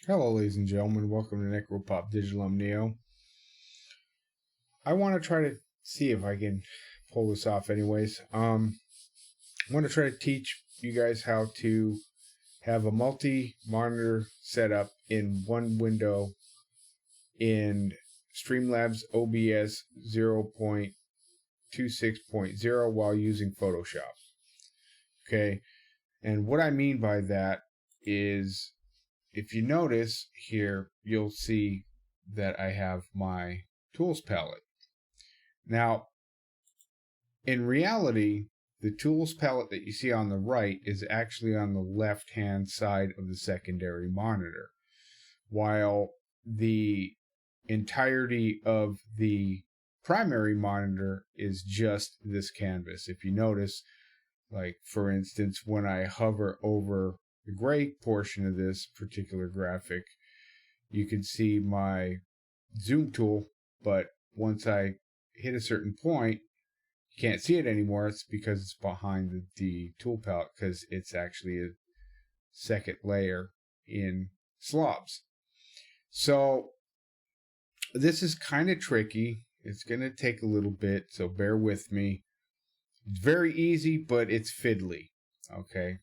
Hello, ladies and gentlemen. Welcome to Necropop Digital Neo. I want to try to see if I can pull this off anyways. I want to try to teach you guys how to have a multi-monitor setup in one window in Streamlabs OBS 0.26.0 while using Photoshop. Okay, and what I mean by that is, if you notice here, you'll see that I have my tools palette. Now, in reality, the tools palette that you see on the right is actually on the left-hand side of the secondary monitor, while the entirety of the primary monitor is just this canvas. If you notice, like for instance, when I hover over the gray portion of this particular graphic, you can see my zoom tool, but once I hit a certain point, you can't see it anymore. It's because it's behind the tool palette, because it's actually a second layer in SLOBS. So this is kind of tricky. It's going to take a little bit, so bear with me. It's very easy, but it's fiddly. Okay,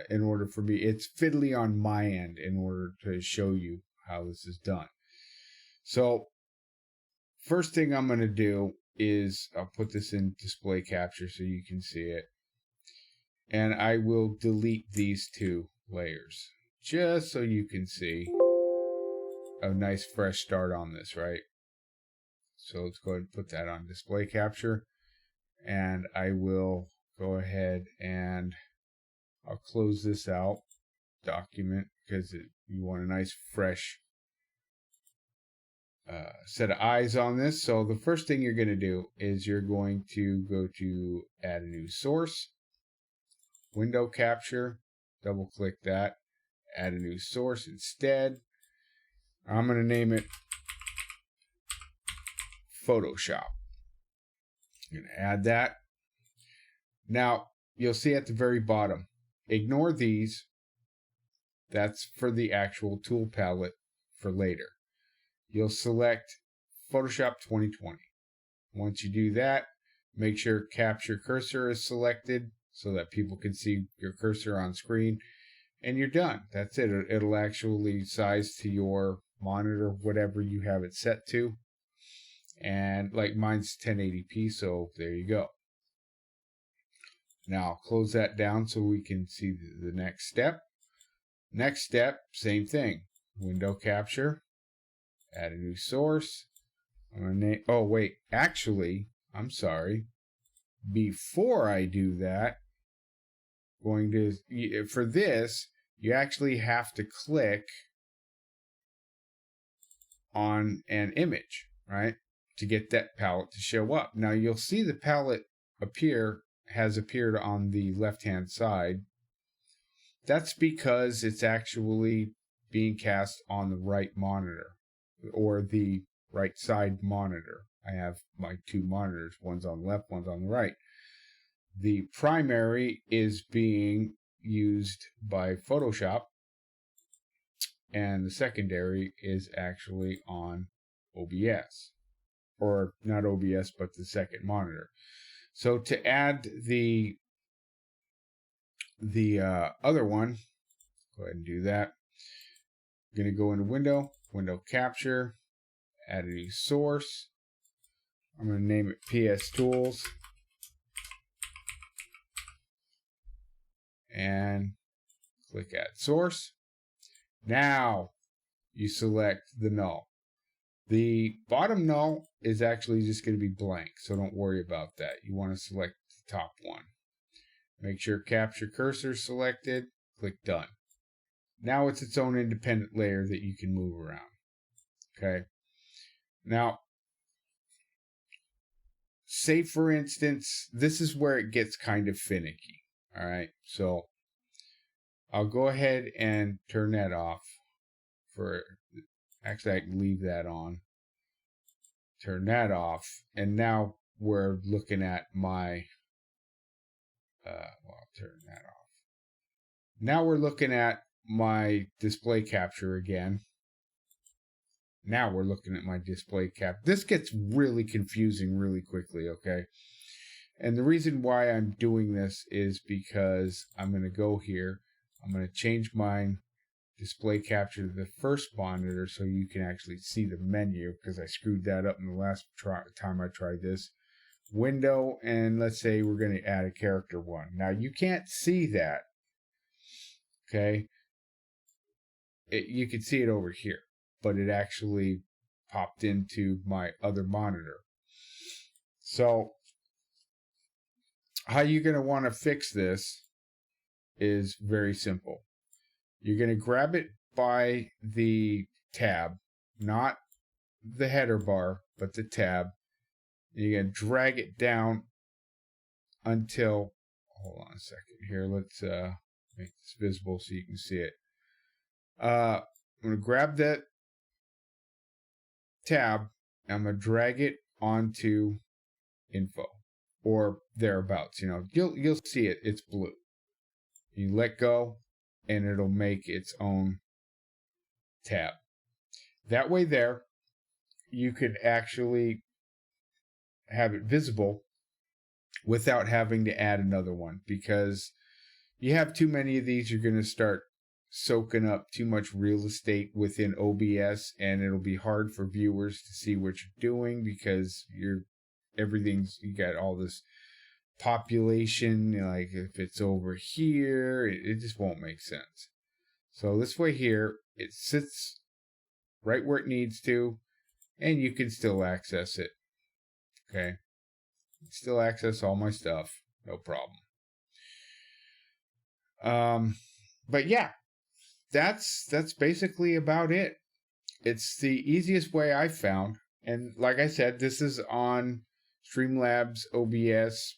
in order for me, it's fiddly on my end in order to show you how this is done. So first thing I'm going to do is I'll put this in display capture so you can see it, and I will delete these two layers just so you can see a nice fresh start on this, right? So let's go ahead and put that on display capture, and I will go ahead and I'll close this out document, because you want a nice fresh set of eyes on this. So the first thing you're going to do is you're going to go to add a new source, window capture, double click that, add a new source instead. I'm going to name it Photoshop. I'm going to add that. Now you'll see at the very bottom, ignore these. That's for the actual tool palette for later. You'll select Photoshop 2020. Once you do that, make sure Capture Cursor is selected so that people can see your cursor on screen, and you're done. That's it. It'll actually size to your monitor, whatever you have it set to. And like mine's 1080p, so there you go. Now I'll close that down so we can see the next step. Next step, same thing. Window capture, add a new source. I'm gonna name, oh wait, actually, I'm sorry. Before I do that, for this, you actually have to click on an image, right? To get that palette to show up. Now you'll see the palette has appeared on the left-hand side. That's because it's actually being cast on the right monitor, or the right side monitor. I have my two monitors, one's on the left, one's on the right. The primary is being used by Photoshop, and the secondary is actually on OBS, or not OBS, but the second monitor. So to add the other one, go ahead and do that. I'm going to go into window capture, add a new source. I'm going to name it PS Tools, and click add source. Now you select the null. The bottom null is actually just going to be blank, so don't worry about that. You want to select the top one. Make sure Capture Cursor is selected, click Done. Now it's its own independent layer that you can move around. Okay. Now, say for instance, this is where it gets kind of finicky. All right. So I'll go ahead and turn that off. Actually, I can leave that on. Turn that off. And now we're looking at my, I'll turn that off. Now we're looking at my display capture again. Now we're looking at my display cap. This gets really confusing really quickly, okay? And the reason why I'm doing this is because I'm going to go here. I'm going to change my display capture to the first monitor so you can actually see the menu, because I screwed that up in the last time I tried this. Window, and let's say we're going to add a character one. Now you can't see that, okay? You can see it over here, but it actually popped into my other monitor. So how you're going to want to fix this is very simple. You're going to grab it by the tab, not the header bar, but the tab. You're going to drag it down until, hold on a second here, let's make this visible so you can see it. I'm going to grab that tab, and I'm going to drag it onto info or thereabouts. You know, you'll see it, it's blue. You let go and it'll make its own tab. That way there, you could actually have it visible without having to add another one, because you have too many of these, you're going to start soaking up too much real estate within OBS, and it'll be hard for viewers to see what you're doing, because you got all this population, like if it's over here, it just won't make sense. So this way here, it sits right where it needs to, and you can still access it. Okay, still access all my stuff, no problem. But yeah, that's basically about it. It's the easiest way I've found, and like I said, this is on Streamlabs OBS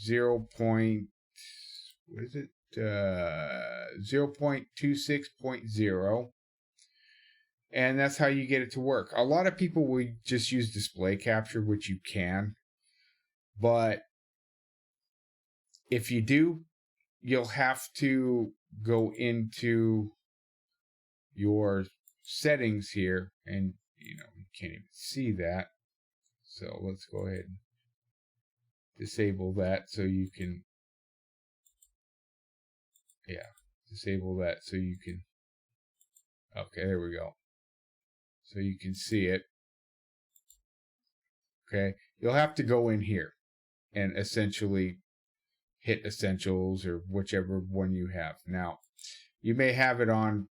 0.26.0, and that's how you get it to work. A lot of people will just use display capture, which you can, but if you do, you'll have to go into your settings here, and you can't even see that. So let's go ahead and disable that so you can, disable that so you can, okay, there we go. So you can see it. Okay, you'll have to go in here and essentially hit Essentials or whichever one you have. Now, you may have it on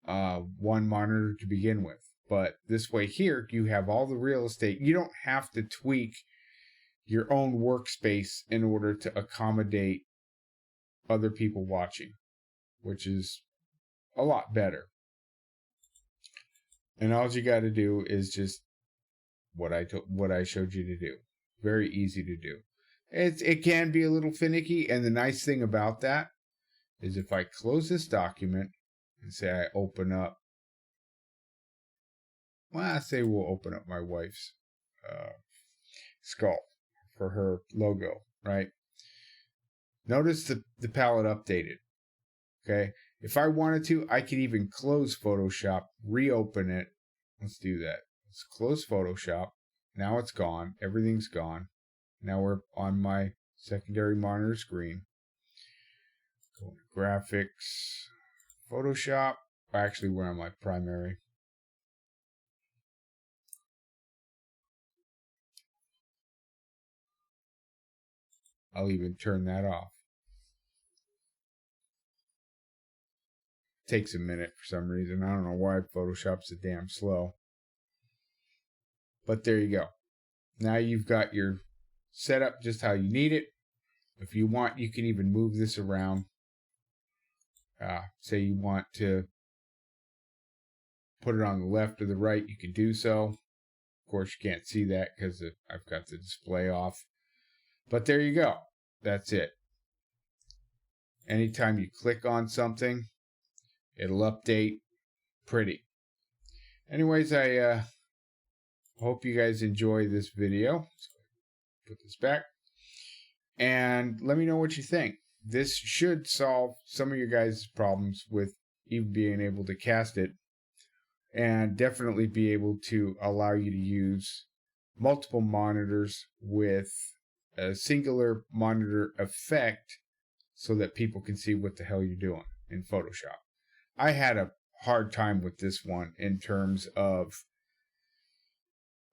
one monitor to begin with, but this way here, you have all the real estate. You don't have to tweak your own workspace in order to accommodate other people watching, which is a lot better. And all you got to do is just what I showed you to do. Very easy to do. It can be a little finicky, and the nice thing about that is if I close this document and say I open up, well, I say we'll open up my wife's skull for her logo, right? Notice the palette updated. Okay, if I wanted to, I could even close Photoshop, reopen it. Let's do that. Let's close Photoshop. Now it's gone. Everything's gone. Now we're on my secondary monitor screen. Go to graphics, Photoshop. Actually, we're on my primary. I'll even turn that off. Takes a minute for some reason. I don't know why Photoshop's so damn slow. But there you go. Now you've got your setup just how you need it. If you want, you can even move this around. Say you want to put it on the left or the right, you can do so. Of course, you can't see that because I've got the display off. But there you go. That's it. Anytime you click on something, it'll update. Pretty. Anyways, I hope you guys enjoy this video. Put this back. And let me know what you think. this should solve some of your guys' problems with even being able to cast it, and definitely be able to allow you to use multiple monitors with a singular monitor effect so that people can see what the hell you're doing in Photoshop. I had a hard time with this one in terms of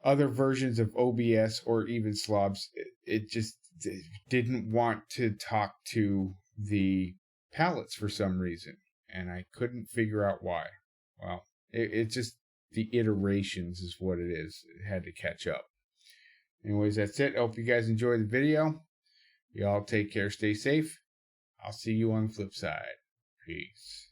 other versions of OBS or even SLOBS. It just didn't want to talk to the palettes for some reason, and I couldn't figure out why. Well, it's just the iterations is what it is. It had to catch up. Anyways, that's it. I hope you guys enjoyed the video. Y'all take care, stay safe. I'll see you on the flip side. Peace.